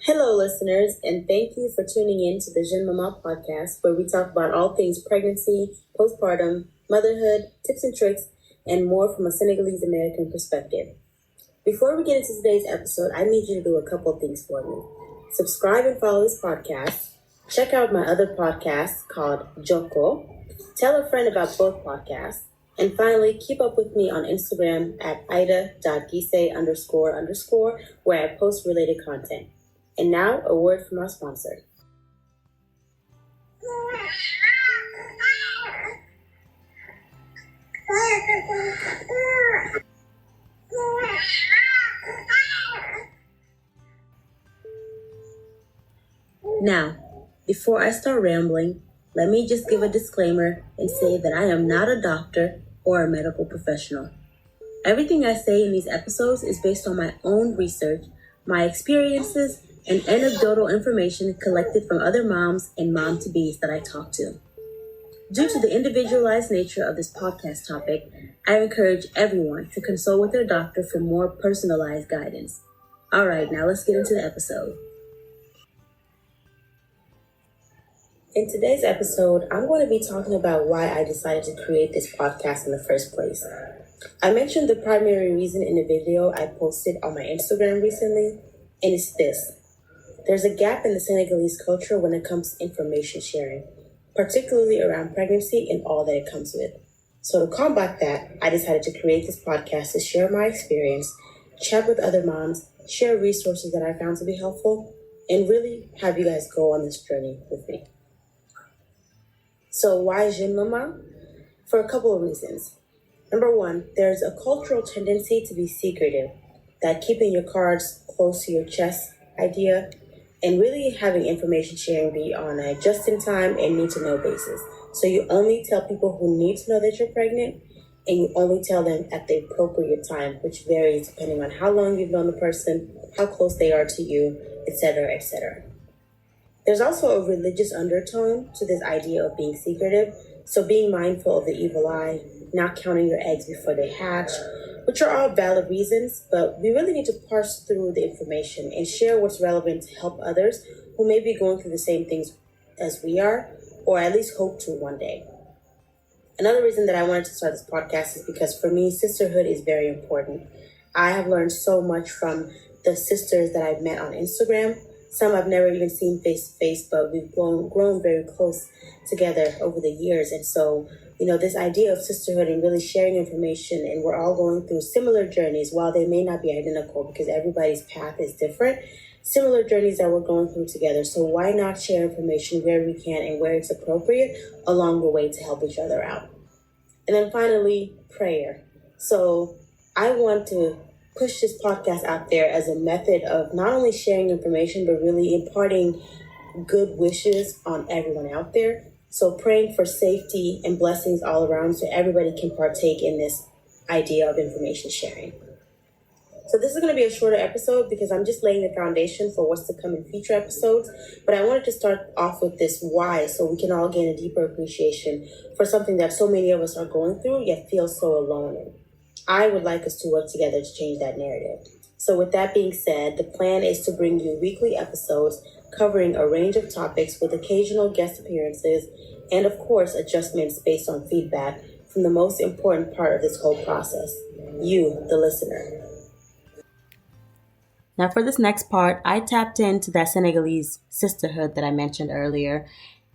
Hello, listeners, and thank you for tuning in to the Jeune Maman Podcast, where we talk about all things pregnancy, postpartum, motherhood, tips and tricks, and more from a Senegalese American perspective. Before we get into today's episode, I need you to do a couple of things for me. Subscribe and follow this podcast. Check out my other podcast called Joko. Tell a friend about both podcasts. And finally, keep up with me on Instagram at ida.gise__, where I post related content. And now, a word from our sponsor. Now, before I start rambling, let me just give a disclaimer and say that I am not a doctor or a medical professional. Everything I say in these episodes is based on my own research, my experiences, and anecdotal information collected from other moms and mom-to-bees that I talk to. Due to the individualized nature of this podcast topic, I encourage everyone to consult with their doctor for more personalized guidance. All right, now let's get into the episode. In today's episode, I'm going to be talking about why I decided to create this podcast in the first place. I mentioned the primary reason in a video I posted on my Instagram recently, and it's this. There's a gap in the Senegalese culture when it comes to information sharing, particularly around pregnancy and all that it comes with. So to combat that, I decided to create this podcast to share my experience, chat with other moms, share resources that I found to be helpful, and really have you guys go on this journey with me. So why Jeune Maman? For a couple of reasons. Number one, there's a cultural tendency to be secretive, that keeping your cards close to your chest idea, and really having information sharing be on a just-in-time and need-to-know basis. So you only tell people who need to know that you're pregnant, and you only tell them at the appropriate time, which varies depending on how long you've known the person, how close they are to you, etc., etc. There's also a religious undertone to this idea of being secretive, so being mindful of the evil eye, not counting your eggs before they hatch, which are all valid reasons, but we really need to parse through the information and share what's relevant to help others who may be going through the same things as we are, or at least hope to one day. Another reason that I wanted to start this podcast is because for me, sisterhood is very important. I have learned so much from the sisters that I've met on Instagram. Some I've never even seen face to face, but we've grown very close together over the years. And so, this idea of sisterhood and really sharing information, and we're all going through similar journeys, while they may not be identical because everybody's path is different, similar journeys that we're going through together. So why not share information where we can and where it's appropriate along the way to help each other out? And then finally, prayer. So I want to push this podcast out there as a method of not only sharing information, but really imparting good wishes on everyone out there. So praying for safety and blessings all around so everybody can partake in this idea of information sharing. So this is going to be a shorter episode because I'm just laying the foundation for what's to come in future episodes. But I wanted to start off with this why so we can all gain a deeper appreciation for something that so many of us are going through yet feel so alone in. I would like us to work together to change that narrative. So with that being said, the plan is to bring you weekly episodes covering a range of topics with occasional guest appearances and, of course, adjustments based on feedback from the most important part of this whole process, you, the listener. Now for this next part, I tapped into that Senegalese sisterhood that I mentioned earlier,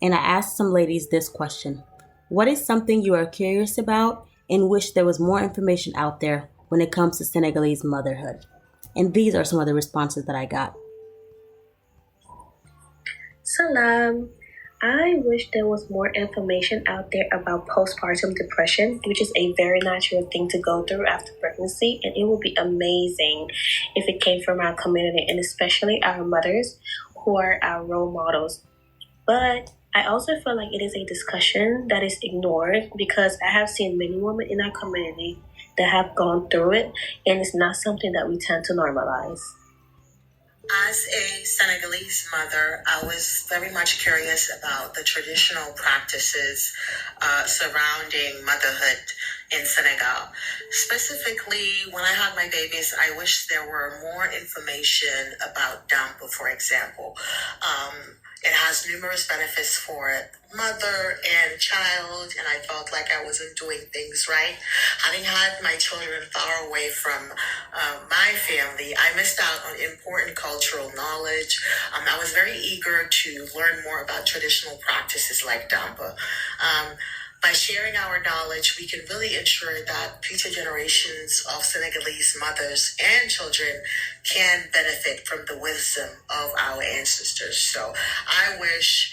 and I asked some ladies this question. What is something you are curious about and wish there was more information out there when it comes to Senegalese motherhood? And these are some of the responses that I got. Salam. I wish there was more information out there about postpartum depression, which is a very natural thing to go through after pregnancy, and it would be amazing if it came from our community and especially our mothers who are our role models. But I also feel like it is a discussion that is ignored because I have seen many women in our community that have gone through it, and it's not something that we tend to normalize. As a Senegalese mother, I was very much curious about the traditional practices surrounding motherhood in Senegal. Specifically, when I had my babies, I wish there were more information about Dampa, for example. It has numerous benefits for mother and child, and I felt like I wasn't doing things right. Having had my children far away from my family, I missed out on important cultural knowledge. I was very eager to learn more about traditional practices like Dampa. By sharing our knowledge, we can really ensure that future generations of Senegalese mothers and children can benefit from the wisdom of our ancestors. So I wish,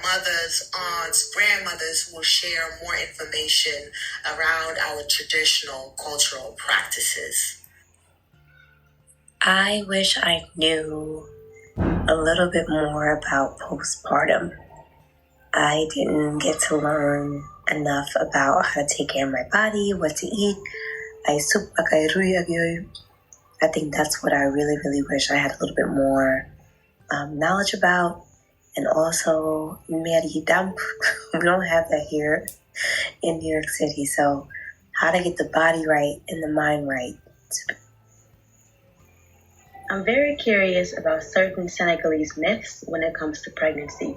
mothers, aunts, grandmothers will share more information around our traditional cultural practices. I wish I knew a little bit more about postpartum. I didn't get to learn enough about how to take care of my body, what to eat. I think that's what I really, really wish I had a little bit more knowledge about. And also, Mary Dump. We don't have that here in New York City. So how to get the body right and the mind right. I'm very curious about certain Senegalese myths when it comes to pregnancy.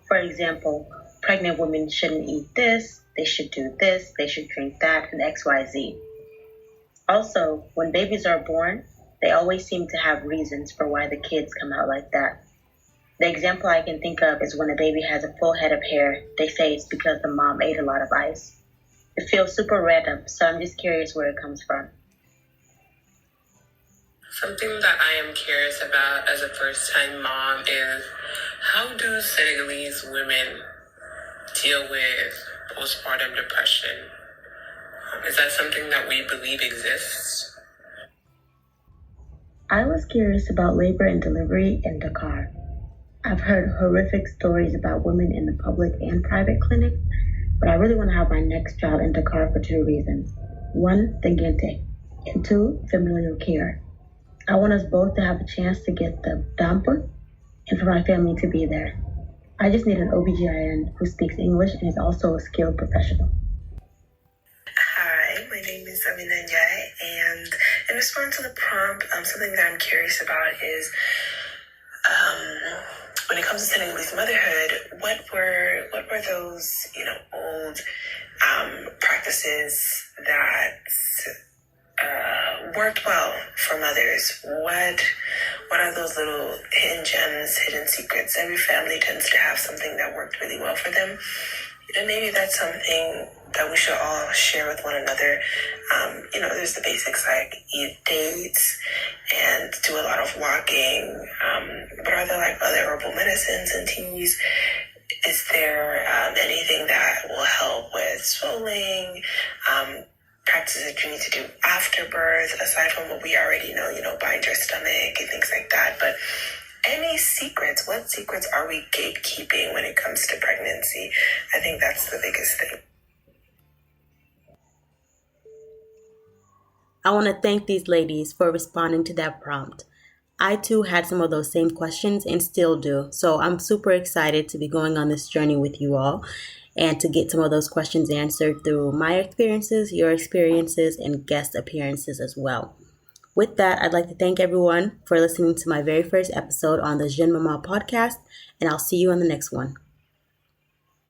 For example, pregnant women shouldn't eat this, they should do this, they should drink that, and XYZ. Also, when babies are born, they always seem to have reasons for why the kids come out like that. The example I can think of is when a baby has a full head of hair, they say it's because the mom ate a lot of ice. It feels super random, so I'm just curious where it comes from. Something that I am curious about as a first-time mom is how do Senegalese women deal with postpartum depression? Is that something that we believe exists? I was curious about labor and delivery in Dakar. I've heard horrific stories about women in the public and private clinics, but I really want to have my next child in Dakar for 2 reasons. 1, Tengente, and 2, familial care. I want us both to have a chance to get the damper and for my family to be there. I just need an OBGYN who speaks English and is also a skilled professional. Hi, my name is Amina Njai, and in response to the prompt, something that I'm curious about is when it comes to Senegalese motherhood, what were those old practices that worked well for mothers? What are those little hidden gems, hidden secrets? Every family tends to have something that worked really well for them. And maybe that's something that we should all share with one another. There's the basics like eat dates and do a lot of walking. But are there like other herbal medicines and teas? Is there anything that will help with swelling? Practices that you need to do after birth, aside from what we already know, bind your stomach and things like that. But any secrets? What secrets are we gatekeeping when it comes to pregnancy? I think that's the biggest thing. I want to thank these ladies for responding to that prompt. I too had some of those same questions and still do. So I'm super excited to be going on this journey with you all and to get some of those questions answered through my experiences, your experiences, and guest appearances as well. With that, I'd like to thank everyone for listening to my very first episode on the Jeune Maman Podcast, and I'll see you on the next one.